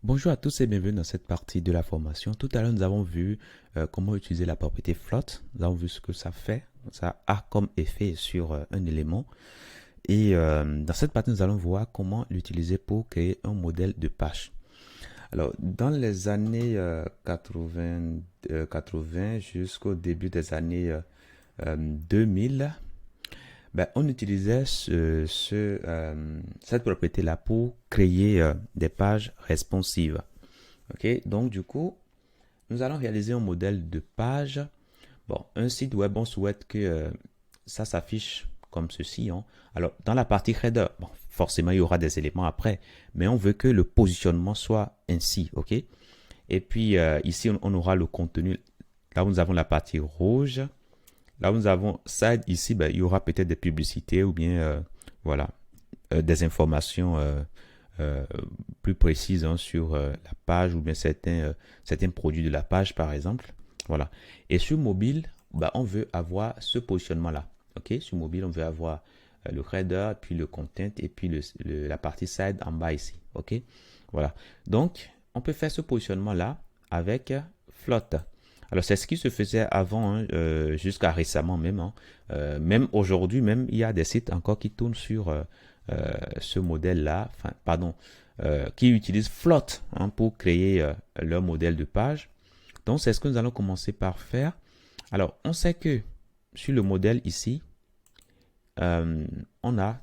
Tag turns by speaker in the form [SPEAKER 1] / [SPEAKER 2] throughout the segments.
[SPEAKER 1] Bonjour à tous et bienvenue dans cette partie de la formation. Tout à l'heure, nous avons vu comment utiliser la propriété float. Nous avons vu ce que ça fait, ça a comme effet sur un élément. Et dans cette partie, nous allons voir comment l'utiliser pour créer un modèle de page. Alors, dans les années 80 jusqu'au début des années 2000, ben, on utilisait cette propriété-là pour créer des pages responsives. Ok, donc du coup, nous allons réaliser un modèle de page. Bon, un site web, on souhaite que ça s'affiche comme ceci, hein. Alors, dans la partie header, bon, forcément, il y aura des éléments après, mais on veut que le positionnement soit ainsi, ok? Et puis, ici, on aura le contenu. Là où nous avons la partie rouge. Là où nous avons side, ici, ben, il y aura peut-être des publicités ou bien, voilà, des informations euh, plus précises, hein, sur la page ou bien certains produits de la page, par exemple. Voilà. Et sur mobile, bah, on veut avoir ce positionnement-là. OK? Sur mobile, on veut avoir le header, puis le content, et puis la partie side en bas ici. OK? Voilà. Donc, on peut faire ce positionnement-là avec float. Alors, c'est ce qui se faisait avant, hein, jusqu'à récemment même, hein. Même aujourd'hui, même, il y a des sites encore qui tournent sur ce modèle-là, enfin, pardon, qui utilisent Float, hein, pour créer leur modèle de page. Donc, c'est ce que nous allons commencer par faire. Alors, on sait que sur le modèle ici, euh, on a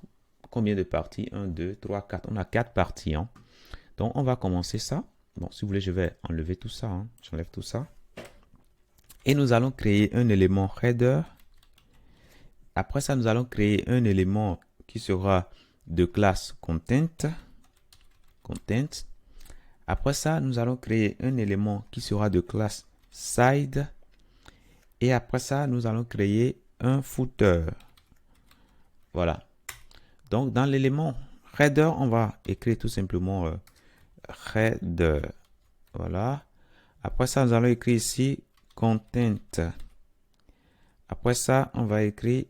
[SPEAKER 1] combien de parties? 1, 2, 3, 4. On a 4 parties, hein. Donc, on va commencer ça. Bon, si vous voulez, je vais enlever tout ça, hein. J'enlève tout ça. Et nous allons créer un élément header. Après ça, nous allons créer un élément qui sera de classe content. Après ça, nous allons créer un élément qui sera de classe side. Et après ça, nous allons créer un footer. Voilà. Donc, dans l'élément header, on va écrire tout simplement header. Voilà. Après ça, nous allons écrire ici content. Après ça, on va écrire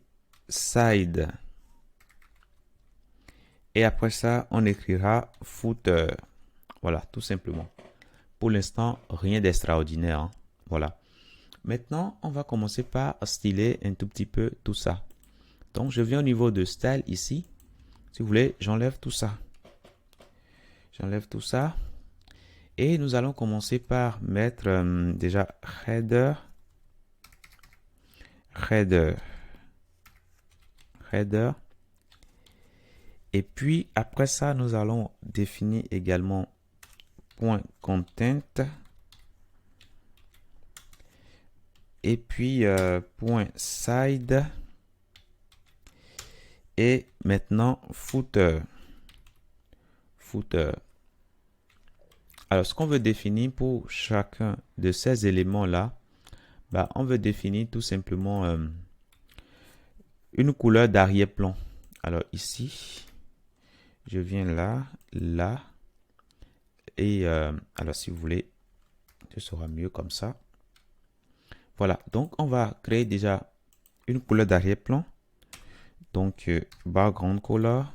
[SPEAKER 1] side. Et après ça, on écrira footer. Voilà, tout simplement. Pour l'instant, rien d'extraordinaire, hein. Voilà. Maintenant, on va commencer par styler un tout petit peu tout ça. Donc, je viens au niveau de style ici. Si vous voulez, j'enlève tout ça. J'enlève tout ça. Et nous allons commencer par mettre déjà header. Et puis, après ça, nous allons définir également point content. Et puis, point side. Et maintenant, footer. Alors, ce qu'on veut définir pour chacun de ces éléments-là, bah, on veut définir tout simplement une couleur d'arrière-plan. Alors, ici, je viens là, là. Et alors, si vous voulez, ce sera mieux comme ça. Voilà. Donc, on va créer déjà une couleur d'arrière-plan. Donc, background color.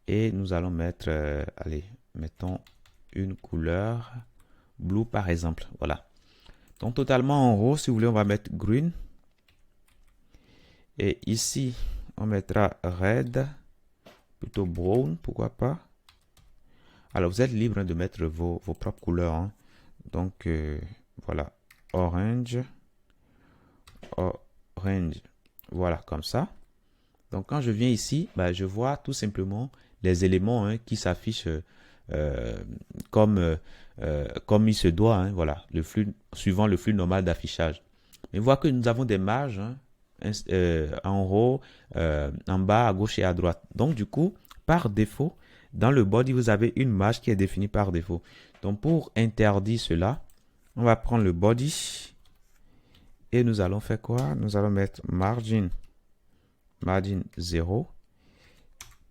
[SPEAKER 1] Et nous allons mettre, allez, mettons une couleur blue par exemple. Voilà. Donc, totalement en haut, si vous voulez, on va mettre green. Et ici, on mettra red, plutôt brown, pourquoi pas. Alors, vous êtes libre de mettre vos propres couleurs, hein. Donc, voilà, orange. Voilà, comme ça. Donc, quand je viens ici, bah, je vois tout simplement les éléments, hein, qui s'affichent euh, comme il se doit, hein, voilà, suivant le flux normal d'affichage. Mais voit que nous avons des marges, hein, en haut, en bas, à gauche et à droite. Donc, du coup, par défaut, dans le body, vous avez une marge qui est définie par défaut. Donc, pour interdire cela, on va prendre le body et nous allons faire quoi? Nous allons mettre margin 0,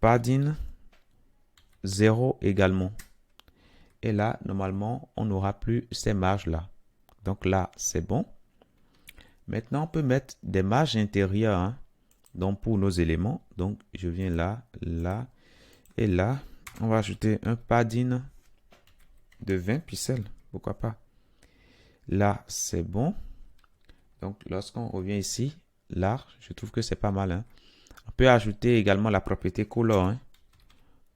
[SPEAKER 1] padding 0 également. Et là, normalement, on n'aura plus ces marges-là. Donc là, c'est bon. Maintenant, on peut mettre des marges intérieures, hein, donc pour nos éléments. Donc, je viens là, là et là. On va ajouter un padding de 20 pixels. Pourquoi pas? Là, c'est bon. Donc, lorsqu'on revient ici, là, je trouve que c'est pas mal, hein. On peut ajouter également la propriété color, hein.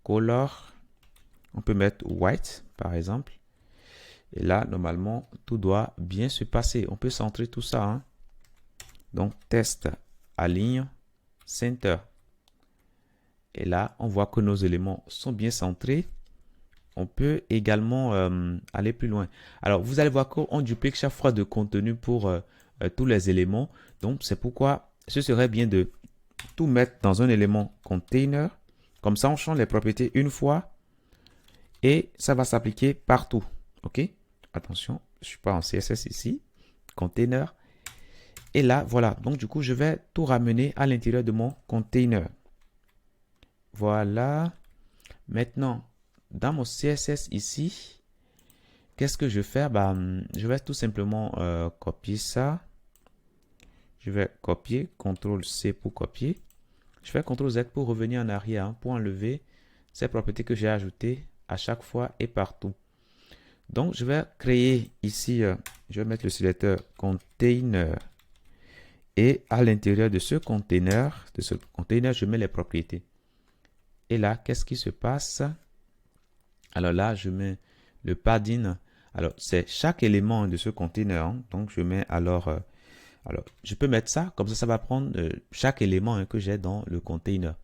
[SPEAKER 1] Color, on peut mettre white, par exemple. Et là, normalement, tout doit bien se passer. On peut centrer tout ça, hein. Donc, test, aligne, center. Et là, on voit que nos éléments sont bien centrés. On peut également aller plus loin. Alors, vous allez voir qu'on duplique chaque fois de contenu pour tous les éléments. Donc, c'est pourquoi ce serait bien de tout mettre dans un élément container. Comme ça, on change les propriétés une fois et ça va s'appliquer partout. OK? Attention, je ne suis pas en CSS ici. Container. Et là, voilà. Donc, du coup, je vais tout ramener à l'intérieur de mon container. Voilà. Maintenant, dans mon CSS ici, qu'est-ce que je vais faire? Je vais tout simplement copier ça. Je vais copier, CTRL-C pour copier. Je fais CTRL-Z pour revenir en arrière, hein, pour enlever ces propriétés que j'ai ajoutées à chaque fois et partout. Donc, je vais créer ici, je vais mettre le sélecteur container. Et à l'intérieur de ce container, je mets les propriétés. Et là, qu'est-ce qui se passe? Alors là, je mets le padding. Alors, c'est chaque élément de ce container, hein. Donc, je mets alors, je peux mettre ça. Comme ça va prendre chaque élément, hein, que j'ai dans le container.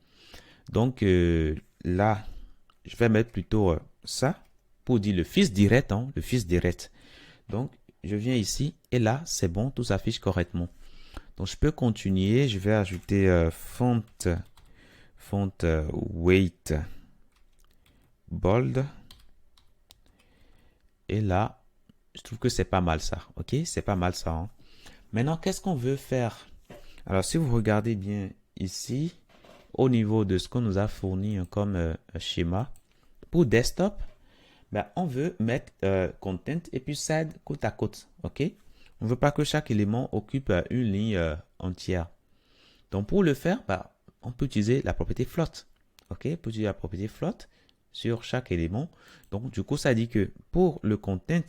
[SPEAKER 1] Donc, là, je vais mettre plutôt ça pour dire le fils direct, hein, le fils direct. Donc, je viens ici et là, c'est bon, tout s'affiche correctement. Donc, je peux continuer. Je vais ajouter font weight bold. Et là, je trouve que c'est pas mal ça. OK? C'est pas mal ça, hein. Maintenant, qu'est-ce qu'on veut faire? Alors, si vous regardez bien ici, au niveau de ce qu'on nous a fourni comme schéma, pour desktop, on veut mettre content et puis side côte à côte. OK? On ne veut pas que chaque élément occupe une ligne entière. Donc, pour le faire, on peut utiliser la propriété float. OK? On peut utiliser la propriété float sur chaque élément. Donc, du coup, ça dit que pour le content,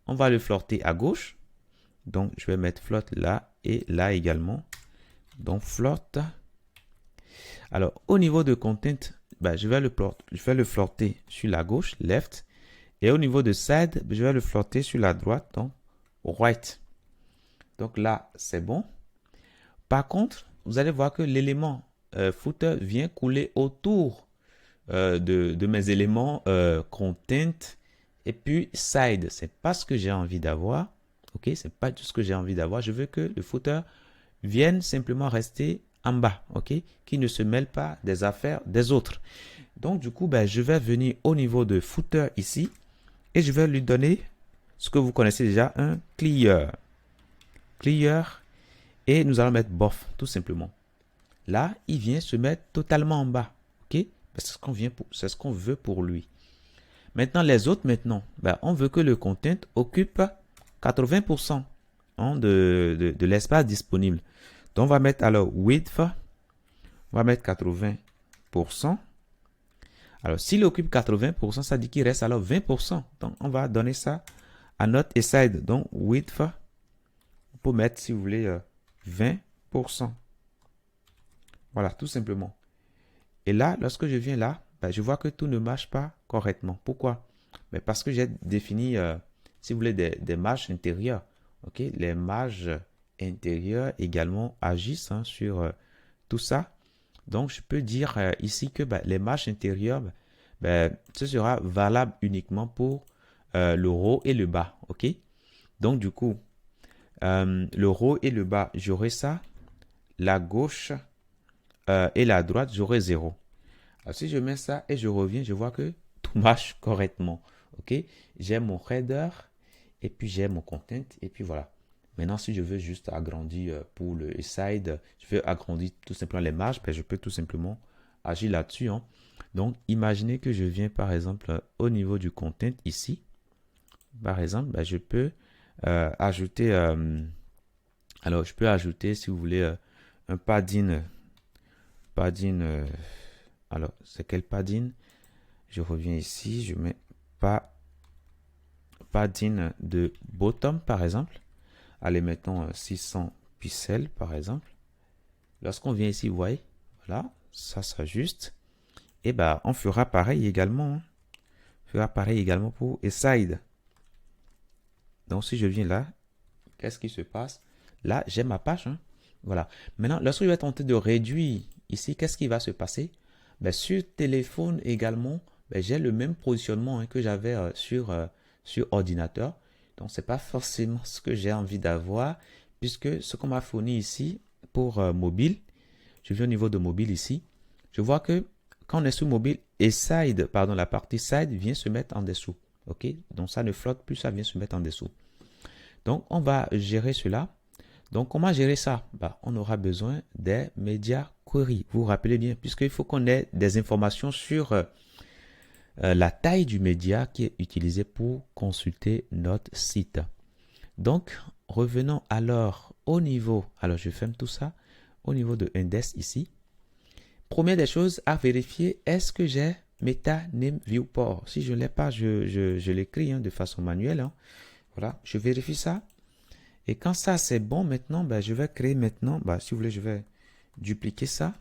[SPEAKER 1] on va le flotter à gauche. Donc, je vais mettre float là et là également. Donc, float. Alors, au niveau de content, je vais le flotter sur la gauche, left. Et au niveau de side, je vais le flotter sur la droite, donc right. Donc là, c'est bon. Par contre, vous allez voir que l'élément footer vient couler autour de mes éléments content et puis side. C'est pas ce que j'ai envie d'avoir. OK, c'est pas tout ce que j'ai envie d'avoir. Je veux que le footer vienne simplement rester en bas. OK, qui ne se mêle pas des affaires des autres. Donc, du coup, je vais venir au niveau de footer ici et je vais lui donner ce que vous connaissez déjà, un clear. Clear. Et nous allons mettre bof, tout simplement. Là, il vient se mettre totalement en bas. OK? C'est ce qu'on veut pour lui. Maintenant, les autres, on veut que le content occupe 80% hein, de l'espace disponible. Donc, on va mettre alors width, on va mettre 80%. Alors, s'il occupe 80%, ça dit qu'il reste alors 20%. Donc, on va donner ça à notre side. Donc, width, on peut mettre, si vous voulez, 20%. Voilà, tout simplement. Et là, lorsque je viens là, je vois que tout ne marche pas correctement. Pourquoi? Parce que j'ai défini, si vous voulez, des marges intérieures. OK? Les marges intérieures également agissent hein, sur tout ça. Donc, je peux dire ici que les marges intérieures, ce sera valable uniquement pour le haut et le bas. OK? Donc, du coup, le haut et le bas, j'aurai ça. La gauche et la droite, j'aurai 0. Alors, si je mets ça et je reviens, je vois que tout marche correctement. OK? J'ai mon header et puis j'ai mon content et puis voilà. Maintenant, si je veux juste agrandir pour le side, je veux agrandir tout simplement les marges, je peux tout simplement agir là-dessus, hein. Donc, imaginez que je viens par exemple au niveau du content ici. Par exemple, je peux ajouter, alors je peux ajouter si vous voulez un padding. Alors, c'est quel padding? Je reviens ici, je mets pas padding de bottom par exemple. Allez, mettons 600 pixels par exemple. Lorsqu'on vient ici, vous voyez, voilà, ça s'ajuste. Et bah, on fera pareil également. Hein. On fera pareil également pour side. Donc, si je viens là, qu'est-ce qui se passe? Là, j'ai ma page. Hein. Voilà. Maintenant, lorsque je vais tenter de réduire ici, qu'est-ce qui va se passer? Ben, sur téléphone également, ben, j'ai le même positionnement hein, que j'avais sur ordinateur. Donc, ce n'est pas forcément ce que j'ai envie d'avoir, puisque ce qu'on m'a fourni ici pour mobile, je viens au niveau de mobile ici, je vois que quand on est sur mobile, et side, pardon, la partie side vient se mettre en dessous. OK? Donc, ça ne flotte plus, ça vient se mettre en dessous. Donc, on va gérer cela. Donc, comment gérer ça? Bah, on aura besoin des médias query. Vous vous rappelez bien, puisqu'il faut qu'on ait des informations sur la taille du média qui est utilisé pour consulter notre site. Donc, revenons alors au niveau, alors je ferme tout ça, au niveau de index ici. Première des choses à vérifier, est-ce que j'ai meta name viewport? Si je ne l'ai pas, je l'écris hein, de façon manuelle. Hein. Voilà, je vérifie ça. Et quand ça c'est bon, maintenant, ben, je vais créer maintenant, ben, si vous voulez, je vais dupliquer ça.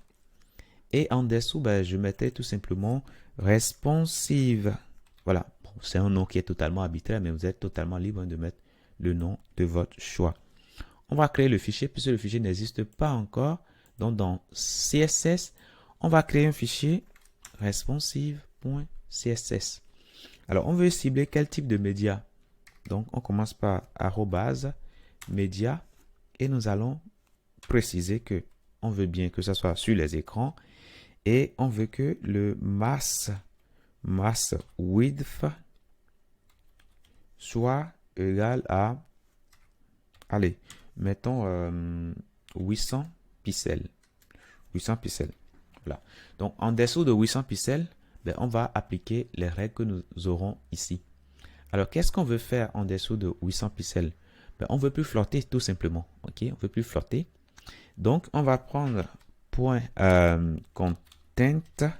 [SPEAKER 1] Et en dessous, ben, je mettais tout simplement responsive. Voilà, bon, c'est un nom qui est totalement arbitraire, mais vous êtes totalement libre de mettre le nom de votre choix. On va créer le fichier, puisque le fichier n'existe pas encore. Donc, dans CSS, on va créer un fichier responsive.css. Alors, on veut cibler quel type de média? Donc, on commence par arrobase média et nous allons préciser que on veut bien que ça soit sur les écrans et on veut que le mass width soit égal à, allez, mettons 800 pixels. 800 pixels. Voilà. Donc, en dessous de 800 pixels, ben, on va appliquer les règles que nous aurons ici. Alors, qu'est-ce qu'on veut faire en dessous de 800 pixels? Ben, on ne veut plus flotter tout simplement. Ok, on ne veut plus flotter. Donc, on va prendre point content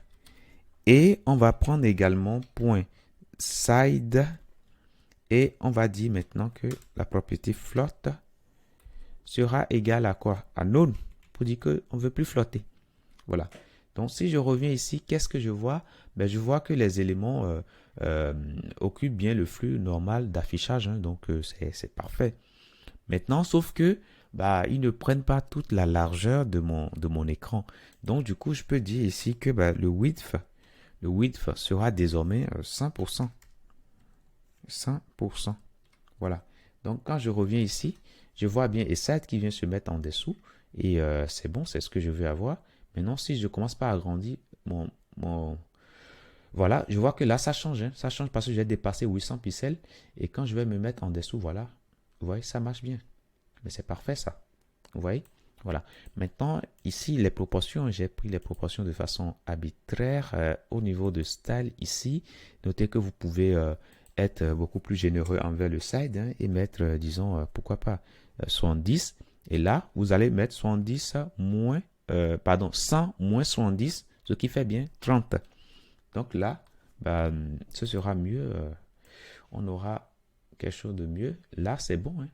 [SPEAKER 1] et on va prendre également point side et on va dire maintenant que la propriété flotte sera égale à quoi? À none pour dire qu'on ne veut plus flotter. Voilà. Donc, si je reviens ici, qu'est-ce que je vois? Ben, je vois que les éléments occupent bien le flux normal d'affichage. Hein, donc, c'est parfait. Maintenant, sauf que bah, ils ne prennent pas toute la largeur de mon écran. Donc, du coup, je peux dire ici que bah, le width sera désormais 100%. 100%. Voilà. Donc, quand je reviens ici, je vois bien E7 qui vient se mettre en dessous. Et c'est bon, c'est ce que je veux avoir. Maintenant, si je commence par agrandir voilà, je vois que là, ça change. Hein. Ça change parce que j'ai dépassé 800 pixels. Et quand je vais me mettre en dessous, voilà. Vous voyez, ça marche bien. Mais c'est parfait, ça. Vous voyez? Voilà. Maintenant, ici, les proportions, j'ai pris les proportions de façon arbitraire. Au niveau de style, ici, notez que vous pouvez être beaucoup plus généreux envers le side hein, et mettre, disons, pourquoi pas, 70. Et là, vous allez mettre 70 moins, 100 moins 70, ce qui fait bien 30. Donc là, bah, ce sera mieux. On aura quelque chose de mieux. Là, c'est bon. Hein.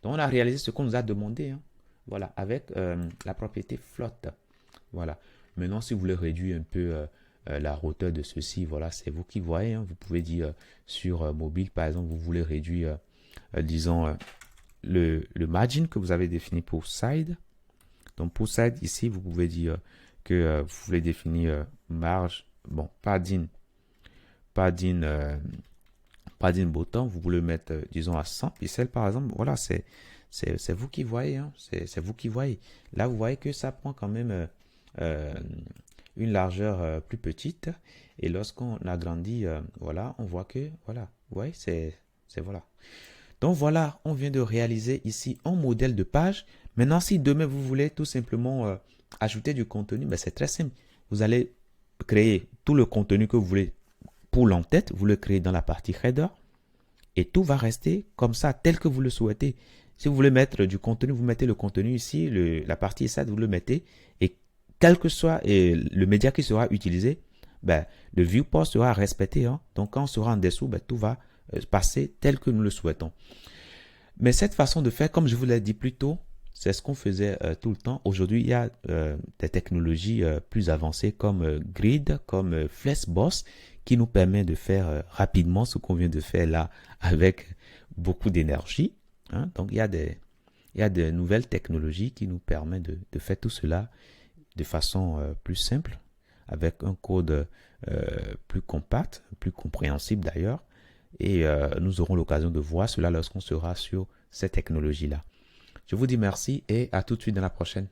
[SPEAKER 1] Donc, on a réalisé ce qu'on nous a demandé. Hein. Voilà, avec la propriété flotte. Voilà. Maintenant, si vous voulez réduire un peu la hauteur de ceci, voilà, c'est vous qui voyez. Hein. Vous pouvez dire sur mobile, par exemple, vous voulez réduire, disons, le margin que vous avez défini pour side. Donc, pour side, ici, vous pouvez dire que vous voulez définir marge, bon, padding bottom, vous voulez mettre, disons, à 100 pixels, par exemple. Voilà, c'est vous qui voyez. Hein. C'est vous qui voyez. Là, vous voyez que ça prend quand même une largeur plus petite. Et lorsqu'on agrandit, voilà, on voit que, voilà, vous voyez, c'est voilà. Donc, voilà, on vient de réaliser ici un modèle de page. Maintenant, si demain, vous voulez tout simplement ajouter du contenu, ben, c'est très simple. Vous allez créer tout le contenu que vous voulez pour l'entête, vous le créez dans la partie header et tout va rester comme ça, tel que vous le souhaitez. Si vous voulez mettre du contenu, vous mettez le contenu ici, la partie SAT, vous le mettez et quel que soit le média qui sera utilisé, ben, le viewport sera respecté, hein. Donc, quand on sera en dessous, ben, tout va passer tel que nous le souhaitons. Mais cette façon de faire, comme je vous l'ai dit plus tôt, c'est ce qu'on faisait tout le temps. Aujourd'hui, il y a des technologies plus avancées comme Grid, comme Flexbox, qui nous permet de faire rapidement ce qu'on vient de faire là avec beaucoup d'énergie, hein. Donc, il y a de nouvelles technologies qui nous permettent de faire tout cela de façon plus simple, avec un code plus compact, plus compréhensible d'ailleurs. Et nous aurons l'occasion de voir cela lorsqu'on sera sur ces technologies-là. Je vous dis merci et à tout de suite dans la prochaine.